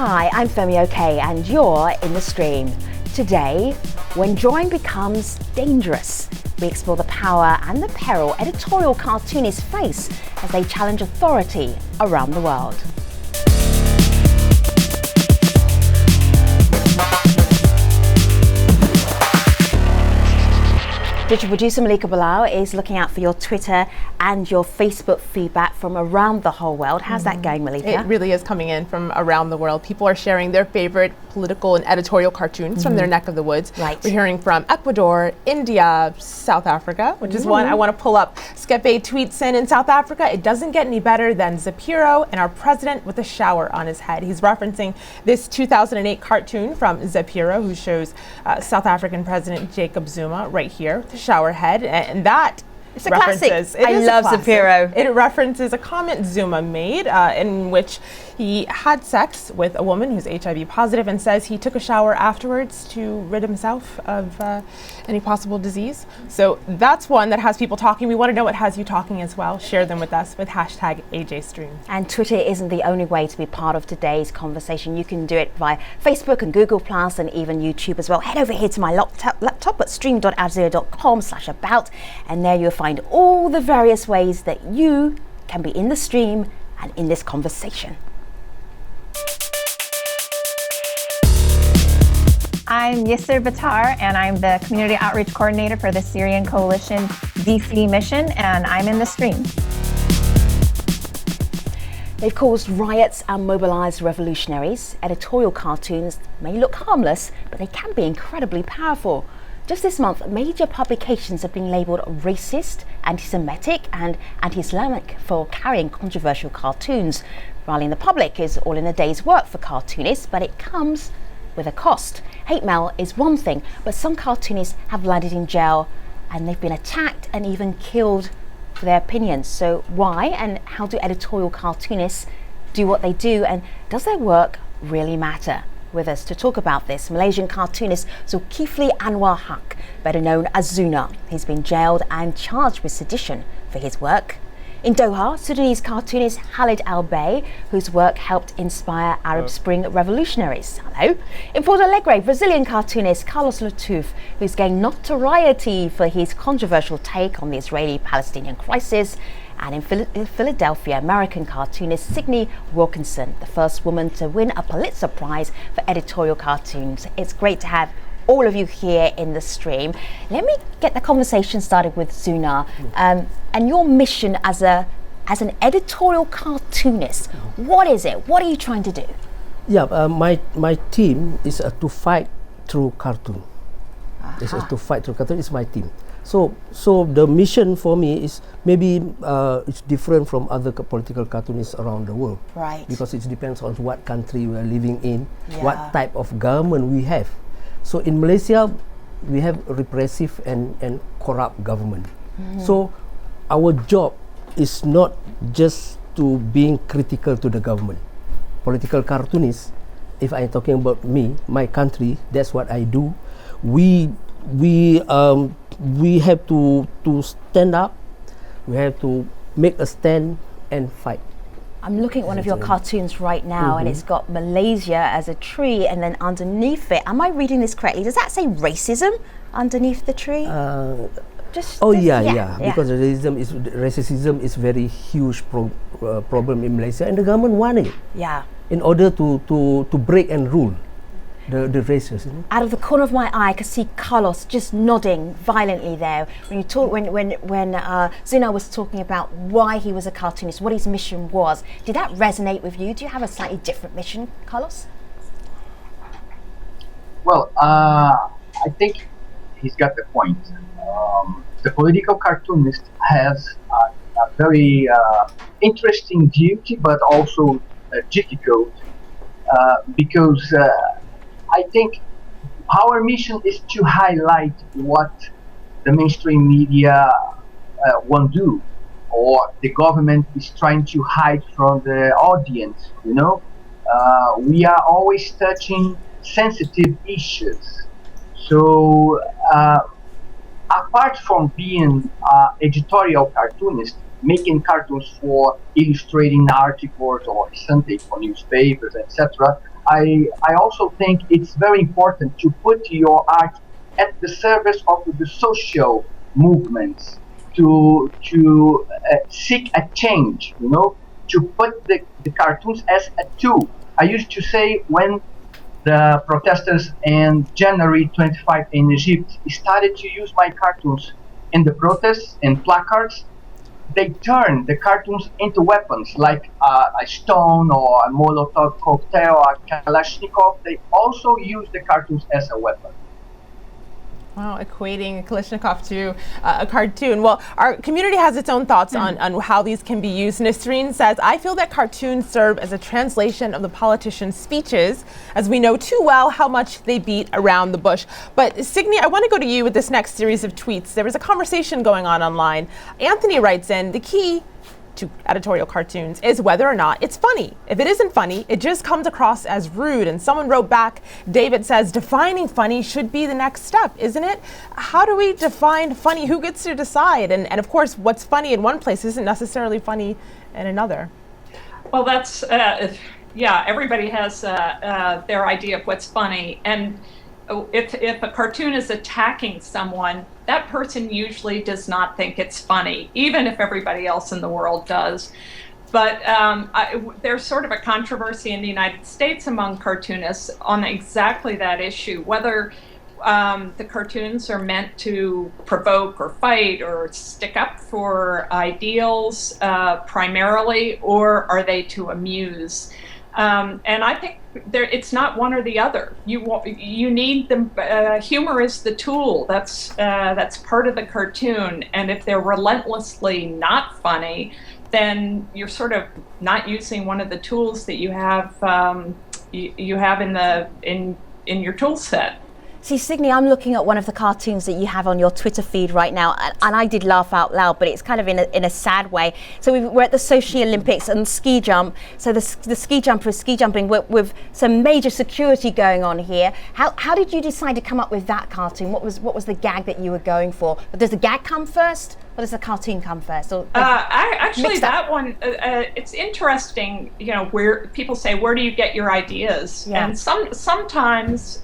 Hi, I'm Femi OK and you're in the stream. Today, when drawing becomes dangerous, we explore the power and the peril editorial cartoonists face as they challenge authority around the world. Digital producer Malika Bilal is looking out for your Twitter and your Facebook feedback from around the whole world. How's that going, Malika? It really is coming in from around the world. People are sharing their favorite political and editorial cartoons from their neck of the woods. Right. We're hearing from Ecuador, India, South Africa, which is one I want to pull up. Skepe tweets in South Africa, it doesn't get any better than Zapiro and our president with a shower on his head. He's referencing this 2008 cartoon from Zapiro, who shows South African President Jacob Zuma right here, the shower head, and that it's a classic. I love Zapiro. It references a comment Zuma made in which he had sex with a woman who's HIV positive and says he took a shower afterwards to rid himself of any possible disease. So that's one that has people talking. We want to know what has you talking as well. Share them with us with hashtag AJStream. And Twitter isn't the only way to be part of today's conversation. You can do it via Facebook and Google Plus and even YouTube as well. Head over here to my laptop at stream.agitators.com/about, and there you'll find all the various ways that you can be in the stream and in this conversation. I'm Yasser Batar, and I'm the Community Outreach Coordinator for the Syrian Coalition DC mission, and I'm in the stream. They've caused riots and mobilized revolutionaries. Editorial cartoons may look harmless, but they can be incredibly powerful. Just this month, major publications have been labelled racist, anti-Semitic and anti-Islamic for carrying controversial cartoons. Rallying the public is all in a day's work for cartoonists, but it comes with a cost. Hate mail is one thing, but some cartoonists have landed in jail and they've been attacked and even killed for their opinions. So why and how do editorial cartoonists do what they do, and does their work really matter? With us to talk about this, Malaysian cartoonist Zulkifli Anwar Haq, better known as Zuna. He's been jailed and charged with sedition for his work. In Doha, Sudanese cartoonist Khalid Al-Bey, whose work helped inspire Arab Spring revolutionaries. Hello. In Porto Alegre, Brazilian cartoonist Carlos Latouf, who's gained notoriety for his controversial take on the Israeli-Palestinian crisis. And in Philadelphia, American cartoonist Signe Wilkinson, the first woman to win a Pulitzer Prize for editorial cartoons. It's great to have all of you here in the stream. Let me get the conversation started with Zuna, and your mission as an editorial cartoonist. What is it? What are you trying to do? Yeah, my team is to fight through cartoon. This is to fight through cartoon. It's my team. So the mission for me is maybe it's different from other political cartoonists around the world. Right. Because it depends on what country we are living in, what type of government we have. So in Malaysia, we have repressive and corrupt government. So our job is not just to being critical to the government. Political cartoonists, if I'm talking about me, my country, that's what I do. We have to stand up. We have to make a stand and fight. I'm looking at one of your cartoons right now, and it's got Malaysia as a tree, and then underneath it, am I reading this correctly? Does that say racism underneath the tree? Because racism is very huge problem in Malaysia, and the government want it. Yeah. In order to break and rule the races. Out of the corner of my eye, I could see Carlos just nodding violently there when you talk. When Zuna was talking about why he was a cartoonist, what his mission was. Did that resonate with you? Do you have a slightly different mission, Carlos? Well, I think he's got the point. The political cartoonist has a very interesting duty, but also difficult because. I think our mission is to highlight what the mainstream media won't do, or the government is trying to hide from the audience. We are always touching sensitive issues. So apart from being editorial cartoonist, making cartoons for illustrating articles or something for newspapers, etc., I also think it's very important to put your art at the service of the social movements, to seek a change, to put the cartoons as a tool. I used to say, when the protesters in January 25 in Egypt started to use my cartoons in the protests and placards, they turned the cartoons into weapons, like a stone or a Molotov cocktail or a Kalashnikov. They also use the cartoons as a weapon. Wow, equating a Kalashnikov to a cartoon. Well, our community has its own thoughts on how these can be used. Nasreen says, I feel that cartoons serve as a translation of the politicians' speeches, as we know too well how much they beat around the bush. But Signy, I want to go to you with this next series of tweets. There was a conversation going on online. Anthony writes in, the key to editorial cartoons is whether or not it's funny. If it isn't funny, it just comes across as rude. And someone wrote back, David says, defining funny should be the next step, isn't it? How do we define funny? Who gets to decide? And of course, what's funny in one place isn't necessarily funny in another. Well, that's, everybody has their idea of what's funny. And if a cartoon is attacking someone, that person usually does not think it's funny, even if everybody else in the world does. But there's sort of a controversy in the United States among cartoonists on exactly that issue, whether the cartoons are meant to provoke or fight or stick up for ideals primarily, or are they to amuse? And I think it's not one or the other. You need them. Humor is the tool. That's part of the cartoon. And if they're relentlessly not funny, then you're sort of not using one of the tools that you have you have in your tool set. See, Signy, I'm looking at one of the cartoons that you have on your Twitter feed right now, and I did laugh out loud, but it's kind of in a sad way. So we're at the Sochi Olympics and ski jump. So the ski jumper is ski jumping with some major security going on here. How did you decide to come up with that cartoon? What was the gag that you were going for? Does the gag come first, or does the cartoon come first? Or actually, that one, it's interesting. Where people say, where do you get your ideas? Yeah. And sometimes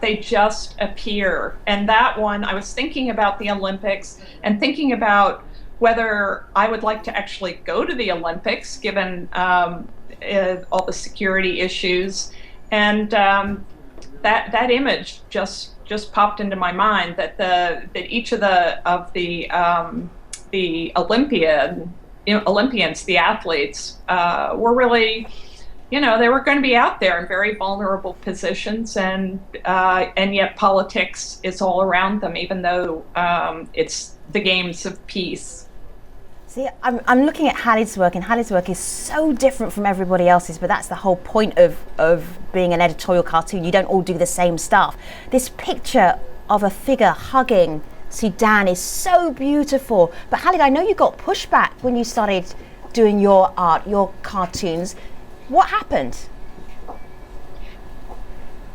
they just appear. And that one, I was thinking about the Olympics and thinking about whether I would like to actually go to the Olympics, given all the security issues. And that image just popped into my mind, that each of the Olympians, the athletes, were really, they were going to be out there in very vulnerable positions, and yet politics is all around them, even though it's the games of peace. See, I'm looking at Khalid's work, and Khalid's work is so different from everybody else's, but that's the whole point of being an editorial cartoon. You don't all do the same stuff. This picture of a figure hugging Sudan is so beautiful. But Khalid, I know you got pushback when you started doing your art, your cartoons. What happened?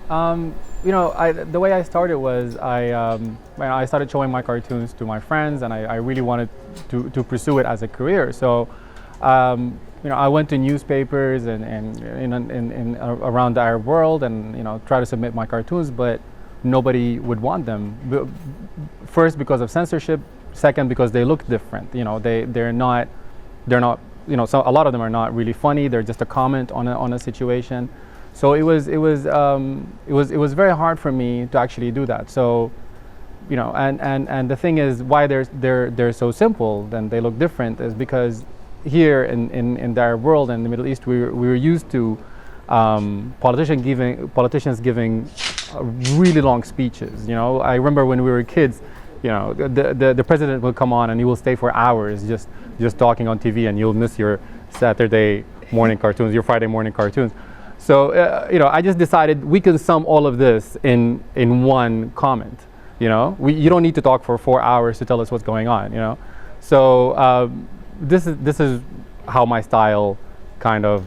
The way I started was I started showing my cartoons to my friends, and I really wanted to pursue it as a career. So, I went to newspapers and around the Arab world, and try to submit my cartoons, but nobody would want them. First, because of censorship. Second, because they look different. They're not. So a lot of them are not really funny. They're just a comment on a situation. So it was very hard for me to actually do that. So, and the thing is, why they're so simple, then they look different, is because here in the Arab world and the Middle East, we were used to politicians giving really long speeches. I remember when we were kids, the president will come on and he will stay for hours just talking on TV, and you'll miss your Saturday morning cartoons, your Friday morning cartoons. So I just decided we can sum all of this in one comment. You don't need to talk for 4 hours to tell us what's going on. So this is how my style kind of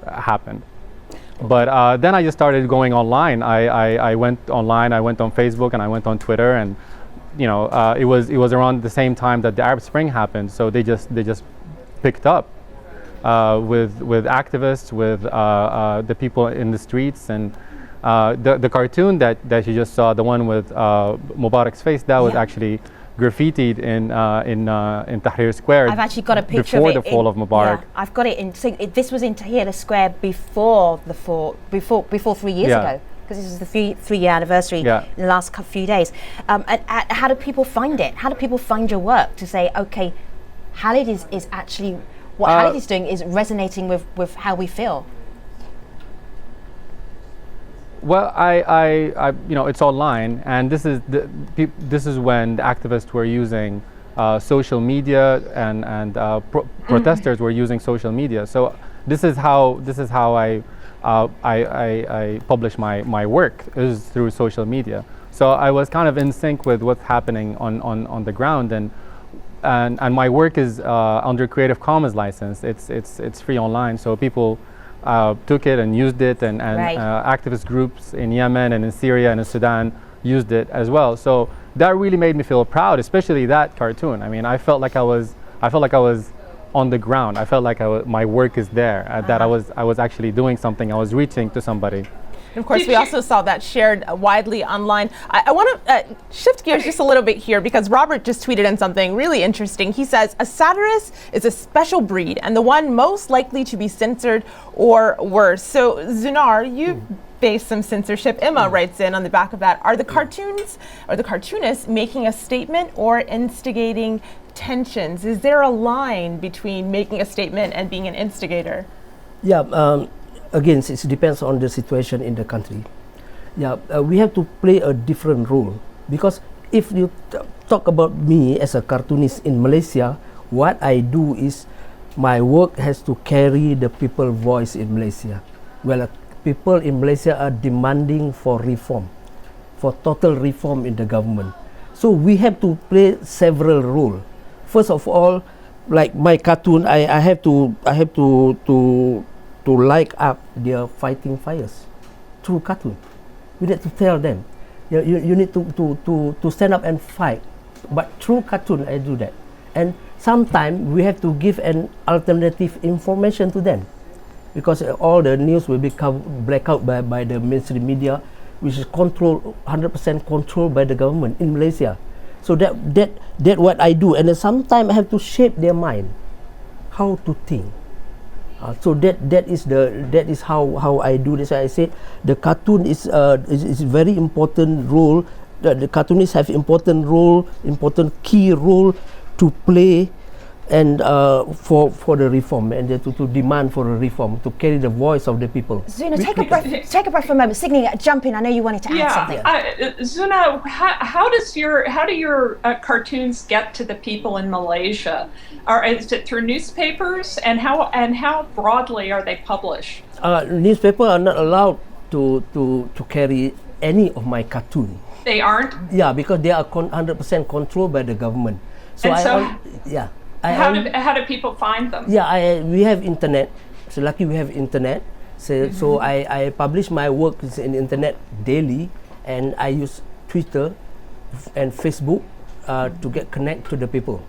happened. But then I just started going online. I went online. I went on Facebook and I went on Twitter, and it was around the same time that the Arab Spring happened. So they just picked up. with activists, with the people in the streets, and the cartoon that you just saw, the one with Mubarak's face, that was actually graffitied in Tahrir Square. I've actually got a picture before of it the fall of Mubarak. Yeah, I've got it in. So this was in Tahrir Square before 3 years ago, because this is the three-year anniversary in the last few days. And how do people find it? How do people find your work to say, okay, Khalid is actually what Khalid is doing is resonating with how we feel? Well, I it's online, and this is when the activists were using social media, and protesters were using social media. So this is how I publish my work, is through social media. So I was kind of in sync with what's happening on the ground, and my work is under Creative Commons license. It's free online, so people took it and used it, and activist groups in Yemen and in Syria and in Sudan used it as well. So that really made me feel proud, especially that cartoon. I mean, I felt like I was on the ground. I felt like my work is there, that I was actually doing something. I was reaching to somebody. And of course, we also saw that shared widely online. I want to shift gears just a little bit here, because Robert just tweeted in something really interesting. He says, a satirist is a special breed and the one most likely to be censored or worse. So, Zunar, you face some censorship. Emma writes in on the back of that, are the cartoonists making a statement or instigating tensions? Is there a line between making a statement and being an instigator? Yeah. Again, it depends on the situation in the country. Yeah, we have to play a different role, because if you talk about me as a cartoonist in Malaysia, what I do is my work has to carry the people's voice in Malaysia. Well, people in Malaysia are demanding for reform, for total reform in the government. So we have to play several roles. First of all, like my cartoon, I have to light up their fighting fires through cartoon. We need to tell them, you need to stand up and fight. But through cartoon, I do that. And sometimes we have to give an alternative information to them, because all the news will become blackout by the mainstream media, which is 100% controlled by the government in Malaysia. So that what I do. And sometimes I have to shape their mind, how to think. So that is how I do this. I said the cartoon is very important role. The cartoonists have important key role to play, and for the reform, and to demand for a reform, to carry the voice of the people. Zuna, take a breath for a moment. Signy, jump in. I know you wanted to add something. Zuna, how do your cartoons get to the people in Malaysia? Is it through newspapers, and how broadly are they published? Newspapers are not allowed to carry any of my cartoon. They aren't? Yeah, because they are 100% controlled by the government. How do people find them? Yeah, we have internet. So lucky we have internet. So I publish my work in internet daily, and I use Twitter and Facebook to get connect to the people.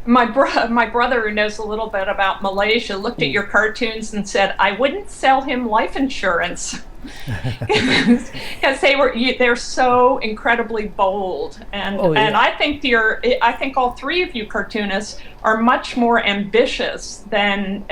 My brother, who knows a little bit about Malaysia, looked at your cartoons and said, "I wouldn't sell him life insurance." Because they're so incredibly bold, and I think all three of you cartoonists are much more ambitious than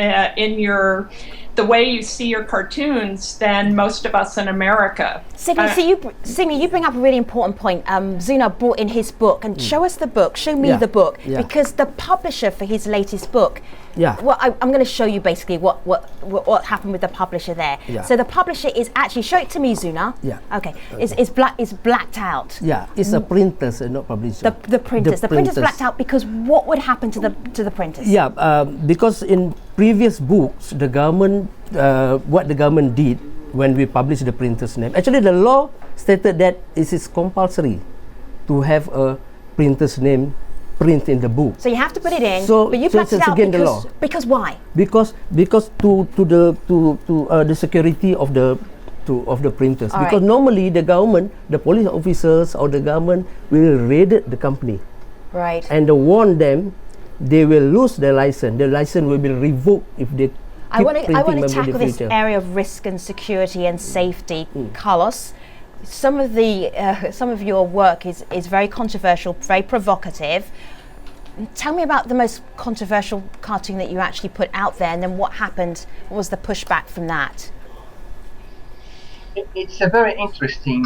the way you see your cartoons than most of us in America. Signy, you bring up a really important point. Zuna brought in his book, and show us the book. Show me the book, because the publisher for his latest book. Well, I'm going to show you basically what happened with the publisher there. So the publisher is actually, show it to me, Zuna. Okay. It's blacked out. Yeah, it's a printers, not publisher. The printers blacked out, because what would happen to the printers? Because in previous books, the government, what the government did when we published the printer's name, actually the law stated that it is compulsory to have a printer's name print in the book. So you have to put it in, but you blacked it out because why? Because to the security of the printers. Because normally the government, the police officers or the government will raid the company, right, and warn them they will lose their license. The license will be revoked if they I want to memory tackle this deflator. area of risk and security and safety, Carlos. Some of your work is very controversial, very provocative. Tell me about the most controversial cartoon that you actually put out there, and then what happened? What was the pushback from that? It's a very interesting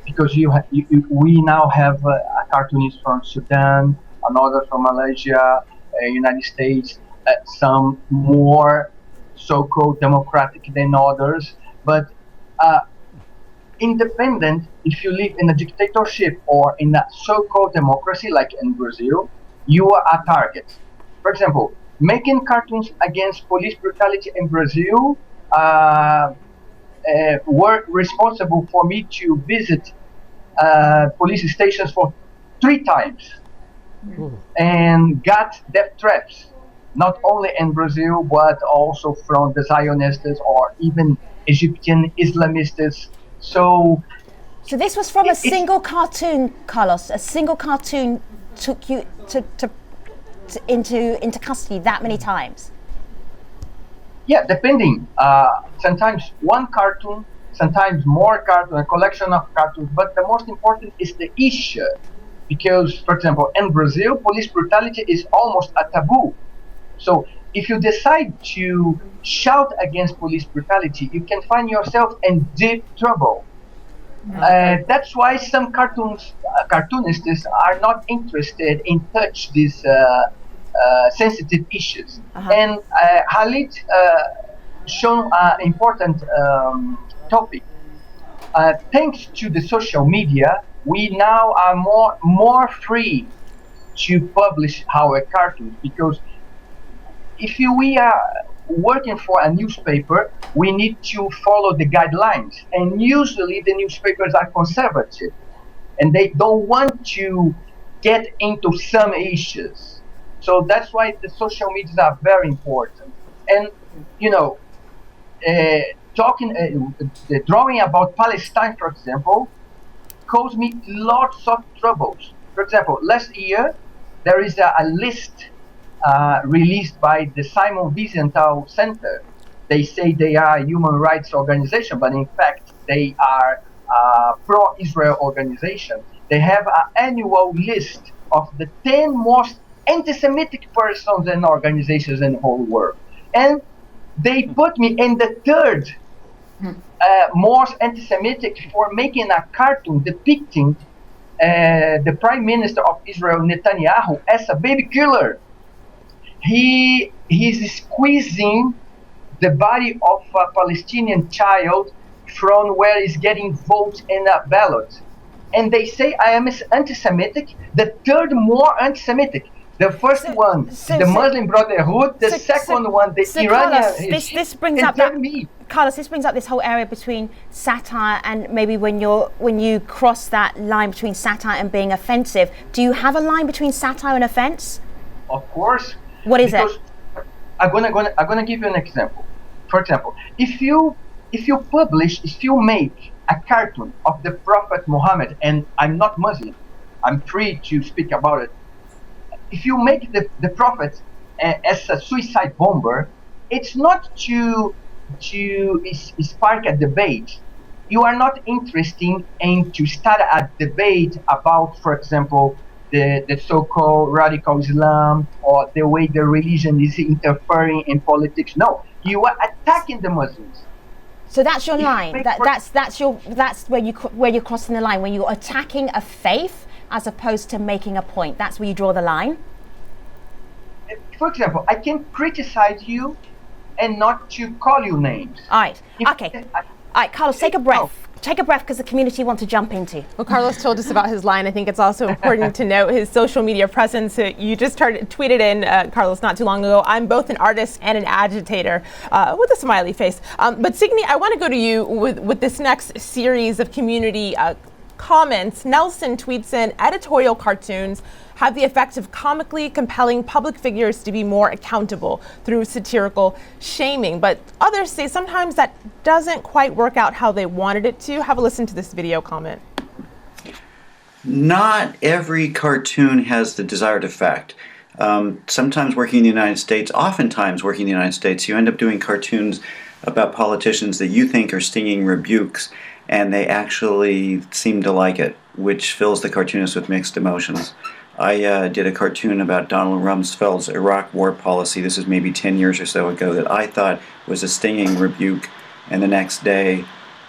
because we now have a cartoonist from Sudan, another from Malaysia, United States, some more so-called democratic than others, but independent, if you live in a dictatorship or in a so-called democracy like in Brazil, you are a target. For example, making cartoons against police brutality in Brazil were responsible for me to visit police stations for 3 times and got death threats, not only in Brazil but also from the Zionists or even Egyptian Islamists. So this was from a single cartoon, Carlos. A single cartoon took you into custody that many times. Yeah, depending. Sometimes one cartoon, sometimes more cartoon, a collection of cartoons. But the most important is the issue, because, for example, in Brazil, police brutality is almost a taboo. So if you decide to shout against police brutality, you can find yourself in deep trouble. That's why some cartoonists are not interested in touch these sensitive issues. And Khalid shown an important topic. Thanks to the social media, we now are more free to publish our cartoons, because if we are working for a newspaper, we need to follow the guidelines, and usually the newspapers are conservative and they don't want to get into some issues. So that's why the social medias are very important. And drawing about Palestine, for example, caused me lots of troubles. For example, last year there is a list released by the Simon Wiesenthal Center. They say they are a human rights organization, but in fact they are a pro-Israel organization. They have an annual list of the 10 most anti-Semitic persons and organizations in the whole world. And they put me in the 3rd most anti-Semitic for making a cartoon depicting the Prime Minister of Israel, Netanyahu, as a baby killer. He's squeezing the body of a Palestinian child from where he's getting votes in a ballot. And they say I am anti-Semitic, the 3rd more anti-Semitic. The first one, the Muslim Brotherhood, the second one, the Iranian. Carlos, this brings up Carlos, this brings up this whole area between satire and maybe when you cross that line between satire and being offensive. Do you have a line between satire and offense? Of course. What is it? I'm gonna give you an example. For example, if you make a cartoon of the Prophet Muhammad, and I'm not Muslim, I'm free to speak about it. If you make the Prophet as a suicide bomber, it's not to spark a debate. You are not interested in to start a debate about, for example, the so-called radical Islam or the way the religion is interfering in politics. No, you are attacking the Muslims. So that's your line. That's where you're crossing the line, when you're attacking a faith as opposed to making a point. That's where you draw the line. For example, I can criticize you and not to call you names. All right. Okay. All right, Carlos, take a breath. Take a breath, because the community want to jump into. Well, Carlos told us about his line. I think it's also important to note his social media presence. You just tweeted in, Carlos, not too long ago, I'm both an artist and an agitator, with a smiley face. But Signy, I want to go to you with this next series of community comments. Nelson tweets in, editorial cartoons have the effect of comically compelling public figures to be more accountable through satirical shaming. But others say sometimes that doesn't quite work out how they wanted it to. Have a listen to this video comment. Not every cartoon has the desired effect. Sometimes working in the United States, oftentimes working in the United States, you end up doing cartoons about politicians that you think are stinging rebukes, and they actually seem to like it, which fills the cartoonist with mixed emotions. I did a cartoon about Donald Rumsfeld's Iraq war policy. This is maybe 10 years or so ago, that I thought was a stinging rebuke, and the next day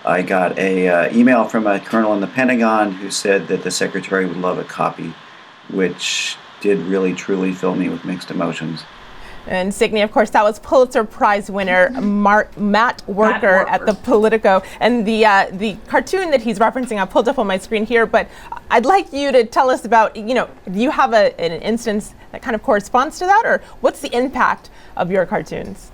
I got a email from a colonel in the Pentagon who said that the secretary would love a copy, which did really truly fill me with mixed emotions. And Signe, of course, that was Pulitzer Prize winner Matt Worker at the Politico. And the cartoon that he's referencing, I pulled up on my screen here, but I'd like you to tell us about, do you have an instance that kind of corresponds to that, or what's the impact of your cartoons?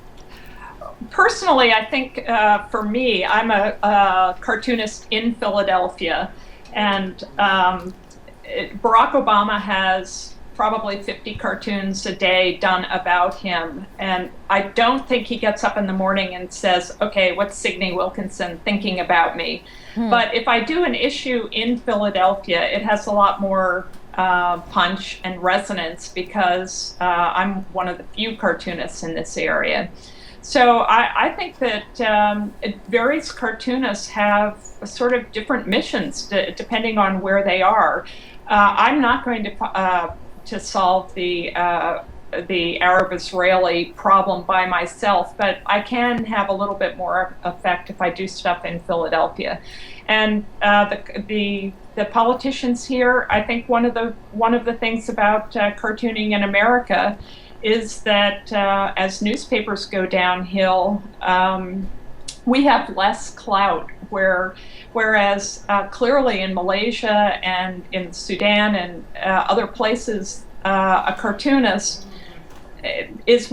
Personally, I think for me, I'm a cartoonist in Philadelphia, and Barack Obama has probably 50 cartoons a day done about him, and I don't think he gets up in the morning and says, okay, what's Signe Wilkinson thinking about me? But if I do an issue in Philadelphia, it has a lot more punch and resonance, because I'm one of the few cartoonists in this area. So I think that various cartoonists have sort of different missions depending on where they are. I'm not going to solve the Arab-Israeli problem by myself, but I can have a little bit more effect if I do stuff in Philadelphia. And the politicians here, I think one of the things about cartooning in America is that as newspapers go downhill, we have less clout, whereas clearly in Malaysia and in Sudan and other places, a cartoonist is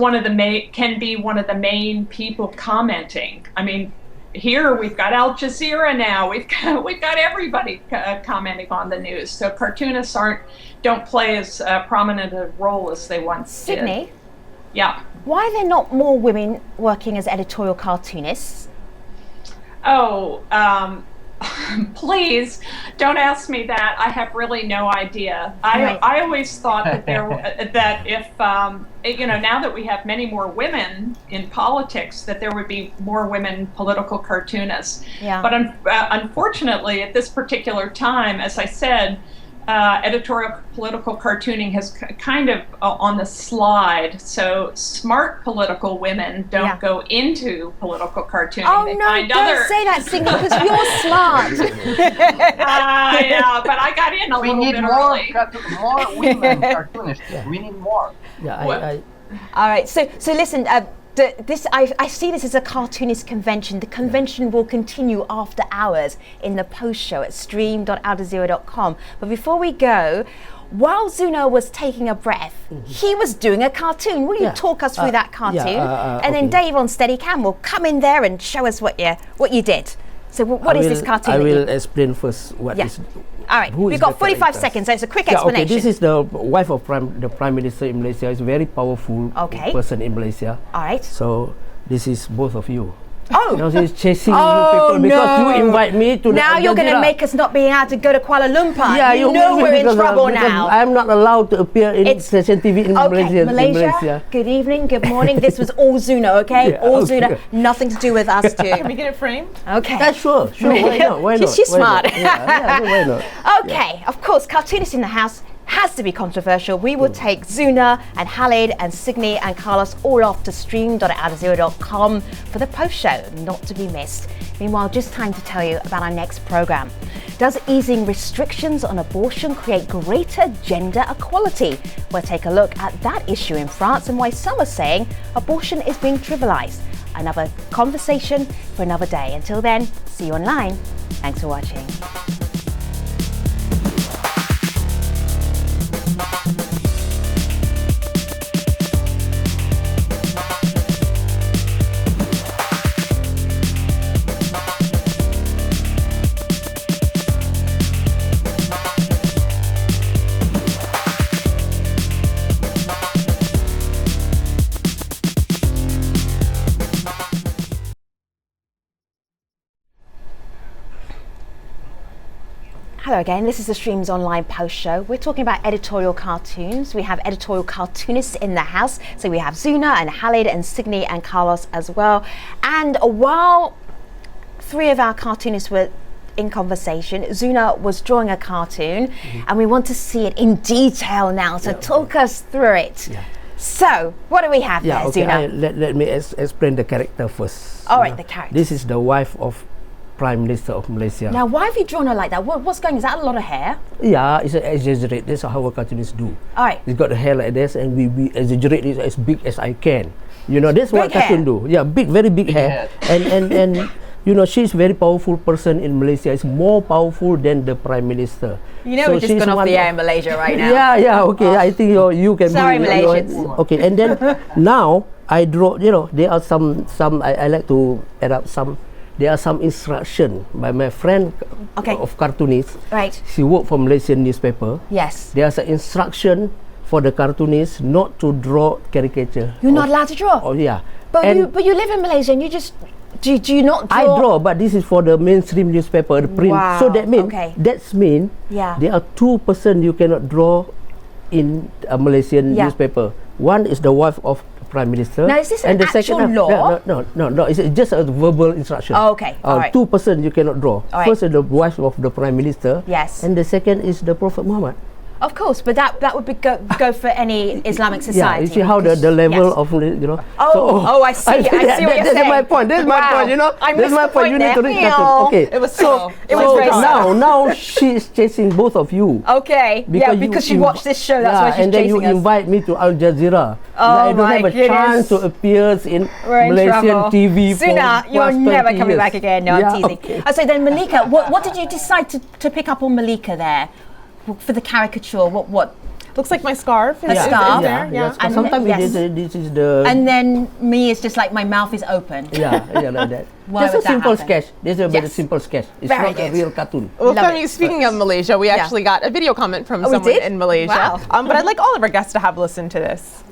can be one of the main people commenting. I mean, here we've got Al Jazeera now. We've got everybody commenting on the news. So cartoonists don't play as prominent a role as they once did. Signe? Yeah. Why are there not more women working as editorial cartoonists? Oh, please don't ask me that. I have really no idea. I always thought that that if now that we have many more women in politics, that there would be more women political cartoonists. Yeah. But unfortunately, at this particular time, as I said, editorial political cartooning has kind of on the slide. So smart political women don't go into political cartooning. Oh, they no, find don't say that, Signe, because you're smart. Yeah, but I got in a little bit early. More women cartoonists. We need more. Yeah, All right, so listen, I see this as a cartoonist convention. The convention will continue after hours in the post show at stream.aljazeera.com. But before we go, while Zuno was taking a breath, he was doing a cartoon. Will you talk us through that cartoon? And then Dave on Steadicam will come in there and show us what you did. So what is this cartoon? I will explain first what is. All right, we've got 45 seconds, so it's a quick explanation. Okay, this is the wife of the Prime Minister in Malaysia. It's a very powerful person in Malaysia. All right. So this is both of you. Oh. Now she's chasing you people because you invite me to now you're going to make us not being able to go to Kuala Lumpur. Yeah, you know we're in trouble now. I'm not allowed to appear in station TV in Malaysia. Good evening, good morning. This was all Zuno, okay? Yeah, all Zuno, nothing to do with us two. Can we get it framed? Okay. Yeah, sure. Why not? She's smart. Why not? Okay, of course, cartoonist in the house has to be controversial. We will take Zuna and Khalid and Signe and Carlos all off to stream.aljazeera.com for the post show, not to be missed. Meanwhile, just time to tell you about our next program. Does easing restrictions on abortion create greater gender equality? We'll take a look at that issue in France and why some are saying abortion is being trivialized. Another conversation for another day. Until then, see you online. Thanks for watching. Hello again, this is the Streams Online Post Show. We're talking about editorial cartoons. We have editorial cartoonists in the house. So we have Zuna and Khalid and Sydney and Carlos as well. And while three of our cartoonists were in conversation, Zuna was drawing a cartoon and we want to see it in detail now. So talk us through it. Yeah. So, what do we have there, Zuna? Let me explain the character first. All right, the character. This is the wife of Prime Minister of Malaysia. Now, why have you drawn her like that? What's going on? Is that a lot of hair? Yeah, it's exaggerate. That's how our cartoonists do. All right. It's got the hair like this, and we exaggerate it as big as I can. You know, that's what Big hair. cartoon do. Yeah, very big hair. And you know, she's very powerful person in Malaysia. It's more powerful than the Prime Minister. You know, So we're just she's gone off one the air of- in Malaysia right now. Yeah, okay. I think you can. Sorry, be, Malaysians. Okay, and then now I draw. You know, there are some. I like to add up some. There are some instruction by my friend of cartoonist. Right. She worked for Malaysian newspaper. Yes. There's an instruction for the cartoonist not to draw caricature. You're not allowed to draw? Oh yeah. But And you live in Malaysia and you just... Do you not draw? I draw, but this is for the mainstream newspaper, the print. Wow, So that means Yeah. there are two person you cannot draw in a Malaysian newspaper. One is the wife of Prime Minister. Now, is this and an the second, actual law? No. It's just a verbal instruction. Oh, okay. All right. Two person you cannot draw. All right. First is the wife of the Prime Minister. Yes. And the second is the Prophet Muhammad. Of course, but that would be go for any Islamic Yeah, society. you see how the level yes. of, you know. Oh, I see. I see what you're That's saying. my point. That's my point. You know. I That's missed my the point. You need to read there. cartoon. Okay. It was so. It was So very now she's chasing both of you. Okay. Because she watched this show. That's why she's and then chasing you us. invite me to Al Jazeera. Oh I don't my have a goodness. chance to appear in We're in Malaysian trouble. TV Sooner, for you're past never 20 coming years. back again. No, I'm teasing. Okay. So then, Malika, what did you decide to pick up on Malika there for the caricature? What? Looks like my scarf. A scarf. There. Yeah. And Sometimes yes. this is the. And then me is just like my mouth is open. yeah, like that. Why Just would a that simple happen? sketch. This is a very Yes. simple sketch. It's Very not a good. real cartoon. Well, Love Femi, it. speaking of Malaysia, we actually got a video comment from Oh, we someone did? in Malaysia. Wow. But I'd like all of our guests to have a listen to this.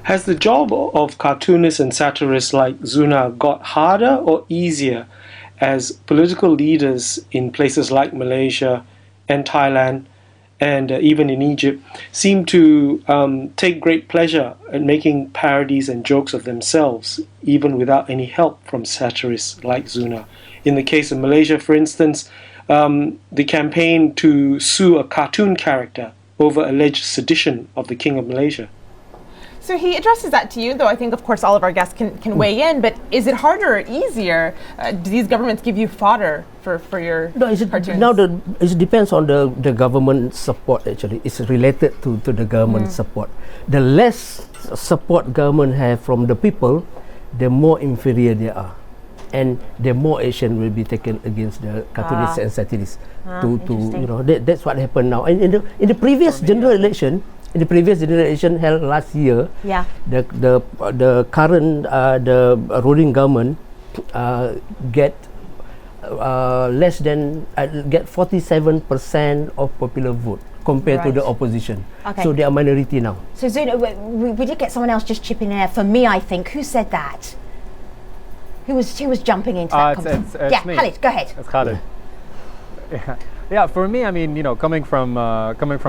Has the job of cartoonists and satirists like Zuna got harder or easier as political leaders in places like Malaysia and Thailand and even in Egypt seem to take great pleasure in making parodies and jokes of themselves, even without any help from satirists like Zuna? In the case of Malaysia, for instance, the campaign to sue a cartoon character over alleged sedition of the King of Malaysia. So he addresses that to you, though I think, of course, all of our guests can weigh in, but is it harder or easier? Do these governments give you fodder for your cartoons? It depends on the government support, actually. It's related to the government support. The less support government have from the people, the more inferior they are. And the more action will be taken against the cartoonists and satirists. That's what happened now. And in the previous general election, held last year, the current the ruling government get less than get 47% of popular vote compared to the opposition. Okay. So they are minority now. So Zuna, we did get someone else just chipping in there. For me, I think. Who said that? Who was jumping into that conversation? It's me. Khalid, go ahead. It's Khalid. Yeah, for me, I mean, coming from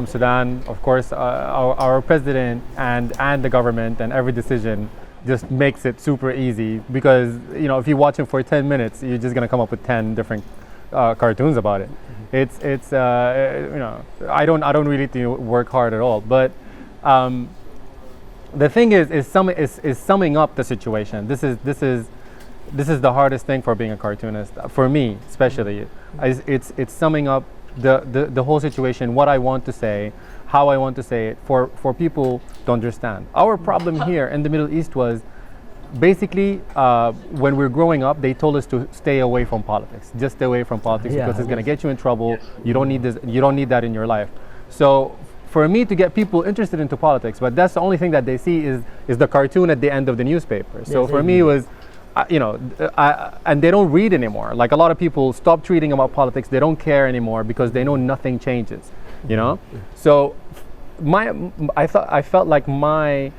Sudan, of course, our president and the government and every decision just makes it super easy because if you watch him for 10 minutes, you're just gonna come up with 10 different cartoons about it. It's I don't really need to work hard at all, but the thing is summing up the situation. This is the hardest thing for being a cartoonist, for me especially. It's summing up the whole situation, what I want to say, how I want to say it, for people to understand. Our problem here in the Middle East was basically when we're growing up, they told us to stay away from politics. Just stay away from politics because it's going to get you in trouble. You don't need this. You don't need that in your life. So for me to get people interested into politics, but that's the only thing that they see is the cartoon at the end of the newspaper. So for me it was and they don't read anymore. Like a lot of people stop reading about politics. They don't care anymore because they know nothing changes. So I felt like my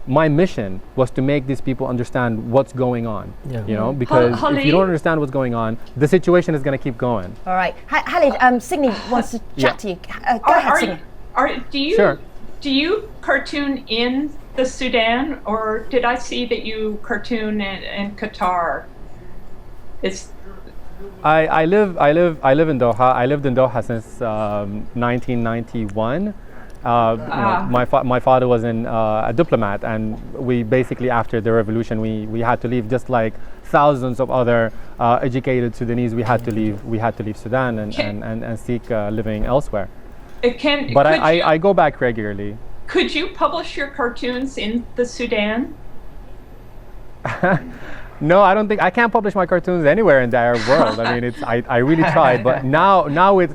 my mission was to make these people understand what's going on. Yeah. You know, because if Khalid? you don't understand what's going on, the situation is going to keep going. All right. Khalid, Signe wants to chat to you. Go ahead, Signe. Sure. Do you cartoon in the Sudan, or did I see that you cartoon in Qatar? I live in Doha. I lived in Doha since 1991. You know, my father was a diplomat, and we basically, after the revolution, we had to leave, just like thousands of other educated Sudanese. We had to leave Sudan and seek living elsewhere. But I go back regularly. Could you publish your cartoons in the Sudan? No, I don't think I can't publish my cartoons anywhere in the Arab world. I mean, I really tried, but now it's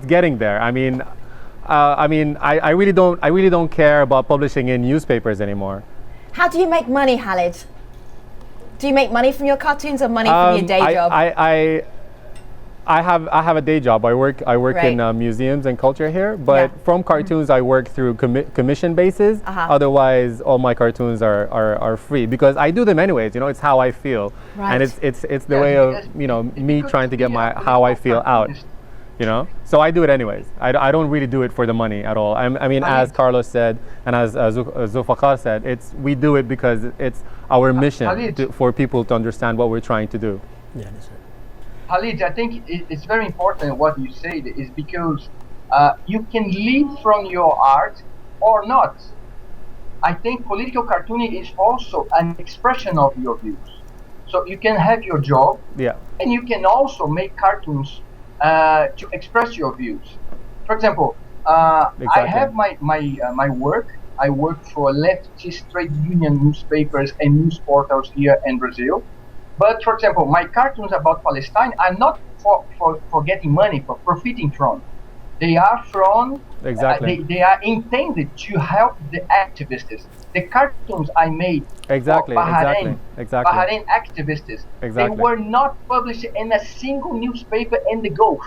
getting there. I mean, I really don't care about publishing in newspapers anymore. How do you make money, Khalid? Do you make money from your cartoons or money from your day job? I have a day job. I work Right. in museums and culture here, but from cartoons I work through commission basis. Otherwise, all my cartoons are free because I do them anyways. You know, it's how I feel, and it's the way of me trying to get how I feel out. You know, so I do it anyways. I don't really do it for the money at all. I mean, as Carlos said, and as Zulfikar said, we do it because it's our mission for people to understand what we're trying to do. Yeah, that's right. Khalid, I think it's very important what you said is because you can live from your art or not. I think political cartooning is also an expression of your views. So you can have your job, and you can also make cartoons to express your views. For example, I have my work. I work for leftist trade union newspapers and news portals here in Brazil. But for example, my cartoons about Palestine are not for getting money, for profiting from. They are from, they are intended to help the activists. The cartoons I made for Bahrain activists, they were not published in a single newspaper in the Gulf.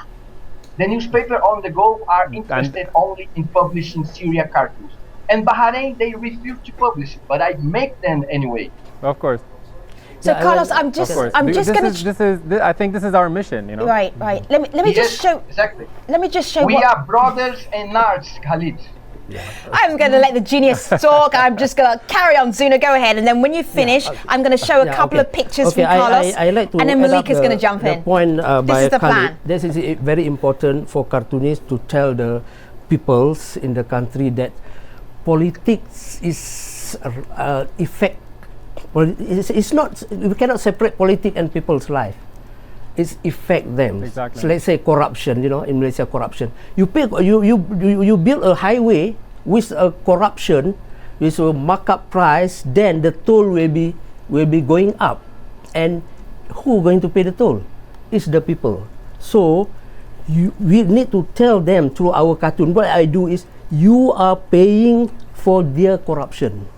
The newspaper on the Gulf are interested only in publishing Syria cartoons. And Bahrain, they refuse to publish it, but I make them anyway. Of course. So Carlos, I'm just gonna. I think this is our mission, you know. Right. Let me just show. Exactly. Let me just show. We are brothers and nerds, Khalid. I'm going to let the genius talk. I'm just going to carry on, Zuna. Go ahead, and then when you finish, I'm going to show a couple of pictures from Carlos, I like to and then Malika's going to jump in. The point this is the plan. This is very important for cartoonists to tell the peoples in the country that politics is effect. It's not. We cannot separate politics and people's life. It's affect them. Exactly. So let's say corruption. You know, in Malaysia, corruption. You build a highway with a corruption, with a markup price. Then the toll will be going up, and who going to pay the toll? It's the people. So we need to tell them through our cartoon. What I do is you are paying for their corruption.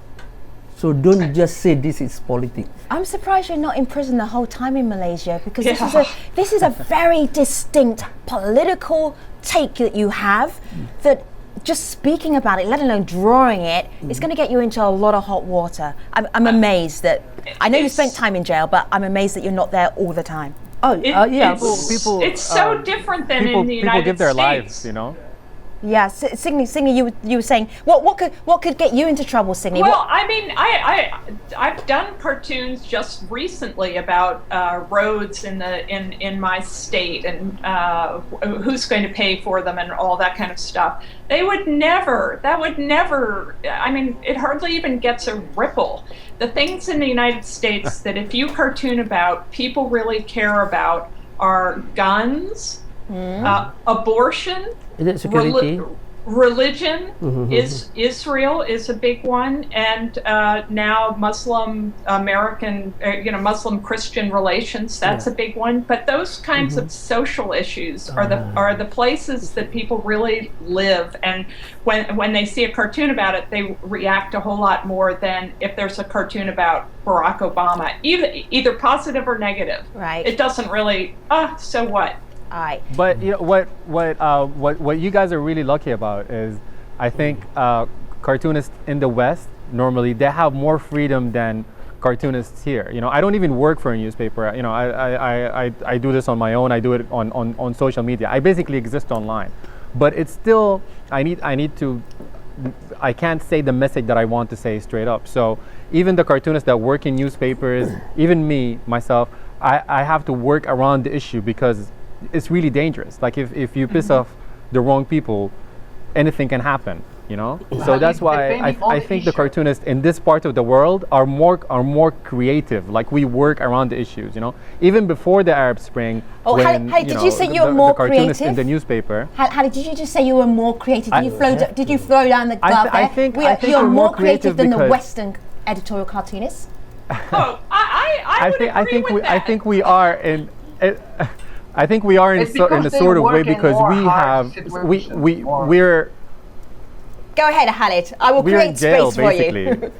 So don't just say this is politics. I'm surprised you're not in prison the whole time in Malaysia, because this is a very distinct political take that you have, that just speaking about it, let alone drawing it, is going to get you into a lot of hot water. I'm amazed that, I know you spent time in jail, but I'm amazed that you're not there all the time. People. It's so different than in the United States. People give their lives, you know. Yeah, Signe, you were saying what could get you into trouble, Signe? Well, I mean, I've done cartoons just recently about roads in my state and who's going to pay for them and all that kind of stuff. That would never. I mean, it hardly even gets a ripple. The things in the United States that if you cartoon about, people really care about are guns, abortion. Is it security? Religion is Israel is a big one, and now Muslim American, Muslim Christian relations. That's a big one. But those kinds of social issues are the places that people really live. And when they see a cartoon about it, they react a whole lot more than if there's a cartoon about Barack Obama, either positive or negative. Right. It doesn't really. So what? But you know what you guys are really lucky about is, I think cartoonists in the West normally, they have more freedom than cartoonists here. You know, I don't even work for a newspaper. You know, I do this on my own. I do it on social media. I basically exist online, but it's still, I need to, I can't say the message that I want to say straight up. So even the cartoonists that work in newspapers, even me, myself, I have to work around the issue because it's really dangerous. Like if you piss off the wrong people, anything can happen, you know? So that's why I think the cartoonists in this part of the world are more creative. Like we work around the issues, you know? Even before the Arab Spring, when, did you say you were more the cartoonists creative? in the newspaper. How did you just say you were more creative? Did you throw down the glove there? I think you're we're more creative than the because- Western editorial cartoonists. Oh, I would agree with that. I think we are in. I think we are in a sort of way because we're Go ahead, Khalid. I will we're in create jail space for basically. you.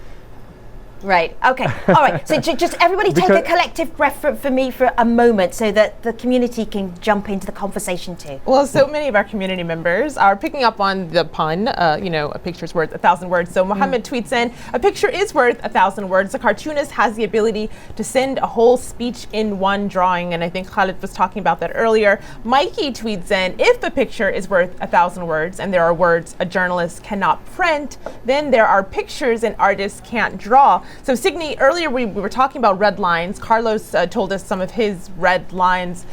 Right. Okay. All right. So just everybody take a collective breath for me for a moment so that the community can jump into the conversation too. Well, so many of our community members are picking up on the pun, a picture's worth 1,000 words. So Mohammed tweets in, a picture is worth 1,000 words. The cartoonist has the ability to send a whole speech in one drawing. And I think Khalid was talking about that earlier. Mikey tweets in, if a picture is worth 1,000 words and there are words a journalist cannot print, then there are pictures an artist can't draw. So Signe, earlier we were talking about red lines. Carlos told us some of his red lines.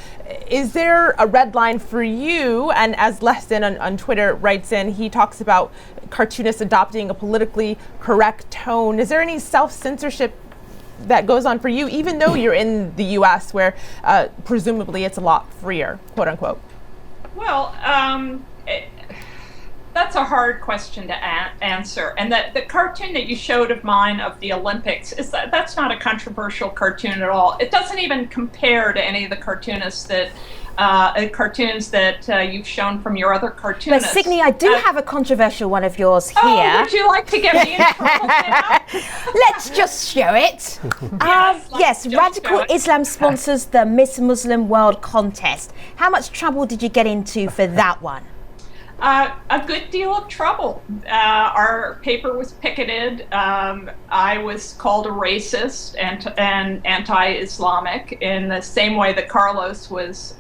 Is there a red line for you? And as Leston on Twitter writes in, he talks about cartoonists adopting a politically correct tone. Is there any self-censorship that goes on for you, even though you're in the US where presumably it's a lot freer, quote unquote? Well, that's a hard question to answer. And the cartoon that you showed of mine of the Olympics, that's not a controversial cartoon at all. It doesn't even compare to any of the cartoonists that cartoons that you've shown from your other cartoonists. But Signe, I do have a controversial one of yours here. Oh, would you like to get me in trouble now? Let's just show it. Yes, Radical Islam sponsors the Miss Muslim World contest. How much trouble did you get into for that one? A good deal of trouble. Our paper was picketed. I was called a racist and anti-Islamic in the same way that Carlos was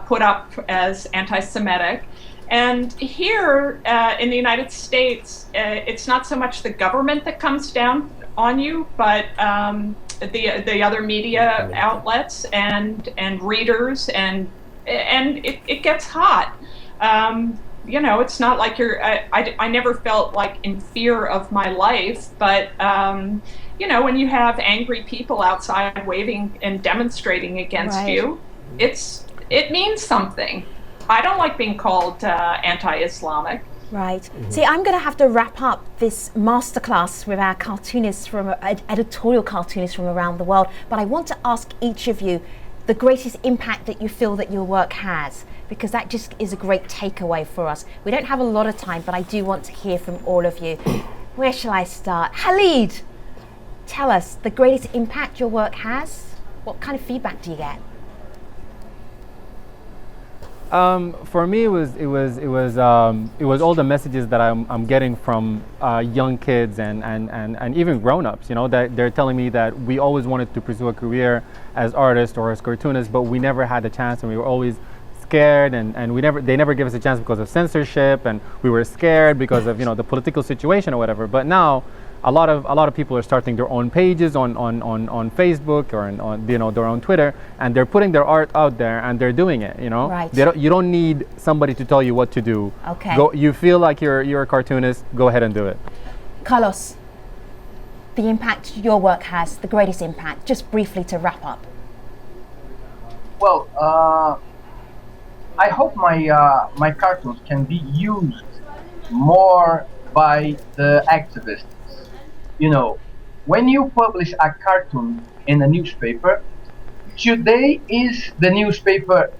put up as anti-Semitic. And here in the United States, it's not so much the government that comes down on you, but the other media outlets and readers, and it gets hot. It's not like I never felt like in fear of my life, but when you have angry people outside waving and demonstrating against you, it means something. I don't like being called anti-Islamic. Right. See, I'm going to have to wrap up this masterclass with our cartoonists editorial cartoonists from around the world, but I want to ask each of you the greatest impact that you feel that your work has, because that just is a great takeaway for us. We don't have a lot of time, but I do want to hear from all of you. Where shall I start? Khalid, tell us the greatest impact your work has. What kind of feedback do you get? For me, it was all the messages that I'm getting from young kids and even grown-ups. You know, that they're telling me that we always wanted to pursue a career as artists or as cartoonists, but we never had the chance, and we were always scared, and they never gave us a chance because of censorship, and we were scared because of the political situation or whatever. But now a lot of people are starting their own pages on Facebook or on their own Twitter, and they're putting their art out there and they're doing it. Right. You don't need somebody to tell you what to do. Okay. You feel like you're a cartoonist, go ahead and do it. Carlos, the impact your work has, the greatest impact, just briefly to wrap up. Well, I hope my cartoons can be used more by the activists. When you publish a cartoon in a newspaper, today is the newspaper.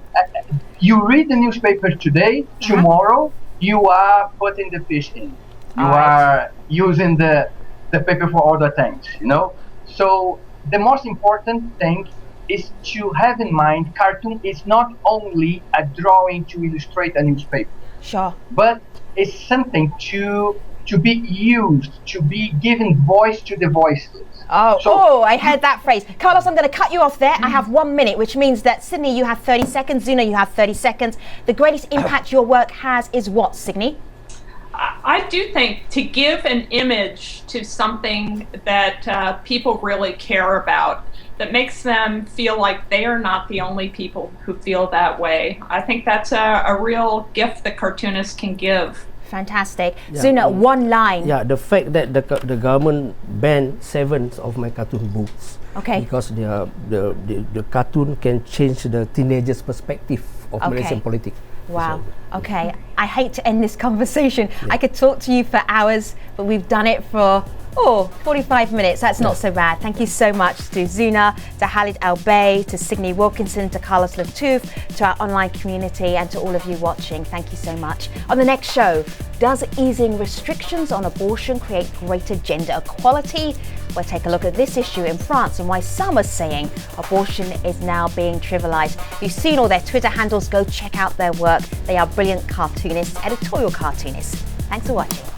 You read the newspaper today, tomorrow you are putting the fish in. You are using the paper for other things, So the most important thing is to have in mind cartoon is not only a drawing to illustrate a newspaper. Sure. But it's something to to be used, to be given voice to the voiceless. I heard that phrase. Carlos, I'm going to cut you off there. I have 1 minute, which means that Sydney, you have 30 seconds. Zuna, you have 30 seconds. The greatest impact your work has is what, Sydney? I do think to give an image to something that people really care about, that makes them feel like they are not the only people who feel that way. I think that's a real gift that cartoonists can give. Fantastic. Zuna, one line. Yeah, the fact that the government banned 7 of my cartoon books. Okay. Because the cartoon can change the teenagers' perspective of Malaysian politics. Wow. Okay. I hate to end this conversation. I could talk to you for hours, but we've done it for 45 minutes. That's not so bad. Thank you so much to Zuna, to Khalid Al Bay, to Sydney Wilkinson, to Carlos Latouf, to our online community, and to all of you watching. Thank you so much. On the next show, does easing restrictions on abortion create greater gender equality? We'll take a look at this issue in France and why some are saying abortion is now being trivialized. You've seen all their Twitter handles. Go check out their work. They are brilliant cartoonists, editorial cartoonists. Thanks for watching.